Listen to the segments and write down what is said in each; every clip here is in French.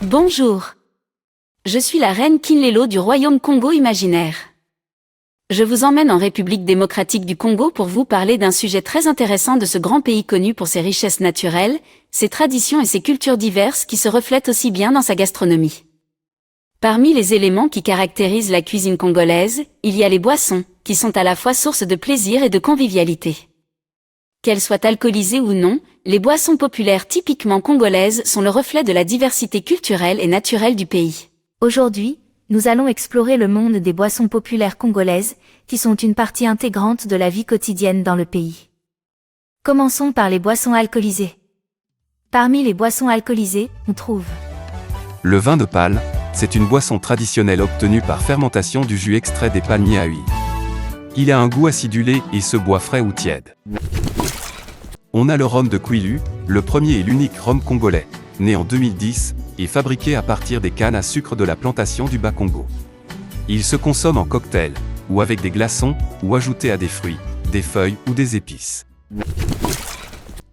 Bonjour. Je suis la reine Kinlelo du royaume Congo imaginaire. Je vous emmène en République démocratique du Congo pour vous parler d'un sujet très intéressant de ce grand pays connu pour ses richesses naturelles, ses traditions et ses cultures diverses qui se reflètent aussi bien dans sa gastronomie. Parmi les éléments qui caractérisent la cuisine congolaise, il y a les boissons, qui sont à la fois source de plaisir et de convivialité. Qu'elles soient alcoolisées ou non, les boissons populaires typiquement congolaises sont le reflet de la diversité culturelle et naturelle du pays. Aujourd'hui, nous allons explorer le monde des boissons populaires congolaises, qui sont une partie intégrante de la vie quotidienne dans le pays. Commençons par les boissons alcoolisées. Parmi les boissons alcoolisées, on trouve le vin de palme, c'est une boisson traditionnelle obtenue par fermentation du jus extrait des palmiers à huile. Il a un goût acidulé et se boit frais ou tiède. On a le rhum de Kwilu, le premier et l'unique rhum congolais, né en 2010, et fabriqué à partir des cannes à sucre de la plantation du Bas-Congo. Il se consomme en cocktail, ou avec des glaçons, ou ajouté à des fruits, des feuilles ou des épices.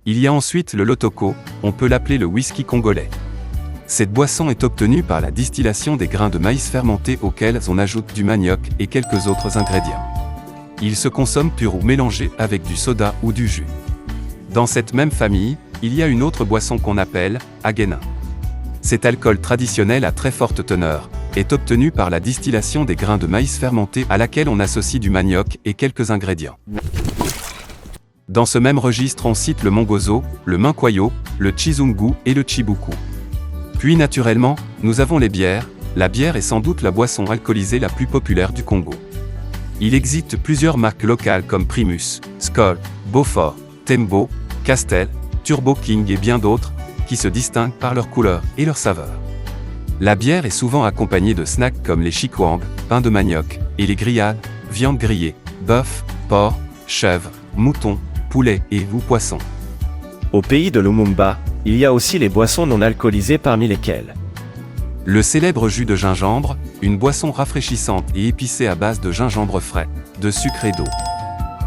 Il y a ensuite le lotoko, on peut l'appeler le whisky congolais. Cette boisson est obtenue par la distillation des grains de maïs fermentés auxquels on ajoute du manioc et quelques autres ingrédients. Il se consomme pur ou mélangé avec du soda ou du jus. Dans cette même famille, il y a une autre boisson qu'on appelle agena. Cet alcool traditionnel à très forte teneur est obtenu par la distillation des grains de maïs fermentés à laquelle on associe du manioc et quelques ingrédients. Dans ce même registre on cite le mongozo, le minkwayo, le chizungu et le chibuku. Puis naturellement, nous avons les bières. La bière est sans doute la boisson alcoolisée la plus populaire du Congo. Il existe plusieurs marques locales comme Primus, Skol, Beaufort, Tembo, Castel, Turbo King et bien d'autres, qui se distinguent par leur couleur et leur saveur. La bière est souvent accompagnée de snacks comme les chikwang, pain de manioc, et les grillades, viande grillée, bœuf, porc, chèvre, mouton, poulet et ou poisson. Au pays de Lumumba, il y a aussi les boissons non alcoolisées parmi lesquelles le célèbre jus de gingembre, une boisson rafraîchissante et épicée à base de gingembre frais, de sucre et d'eau.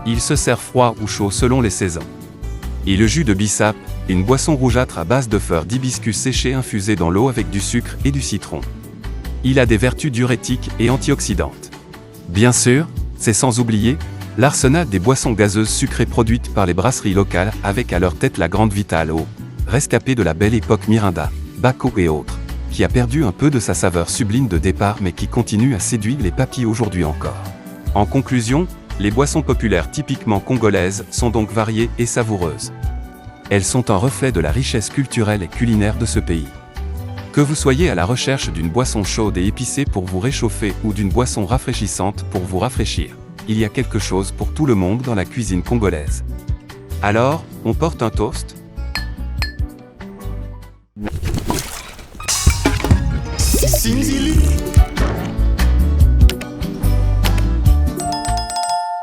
Il se sert froid ou chaud selon les saisons. Et le jus de bissap, une boisson rougeâtre à base de fleurs d'hibiscus séchées infusées dans l'eau avec du sucre et du citron. Il a des vertus diurétiques et antioxydantes. Bien sûr, c'est sans oublier l'arsenal des boissons gazeuses sucrées produites par les brasseries locales avec à leur tête la Grande Vitale Eau, rescapée de la belle époque Mirinda, Bako et autres, qui a perdu un peu de sa saveur sublime de départ mais qui continue à séduire les papilles aujourd'hui encore. En conclusion, les boissons populaires typiquement congolaises sont donc variées et savoureuses. Elles sont un reflet de la richesse culturelle et culinaire de ce pays. Que vous soyez à la recherche d'une boisson chaude et épicée pour vous réchauffer ou d'une boisson rafraîchissante pour vous rafraîchir, il y a quelque chose pour tout le monde dans la cuisine congolaise. Alors, on porte un toast ? Sinzili.